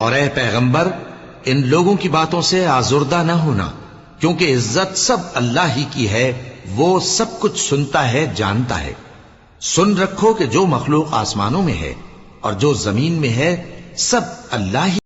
और ए पैगंबर, इन लोगों की बातों से आजुर्दा न होना, क्योंकि इज्जत सब अल्लाह ही की है। वो सब कुछ सुनता है, जानता है। सुन रखो कि जो मखलूक आसमानों में है और जो जमीन में है, सब अल्लाह ही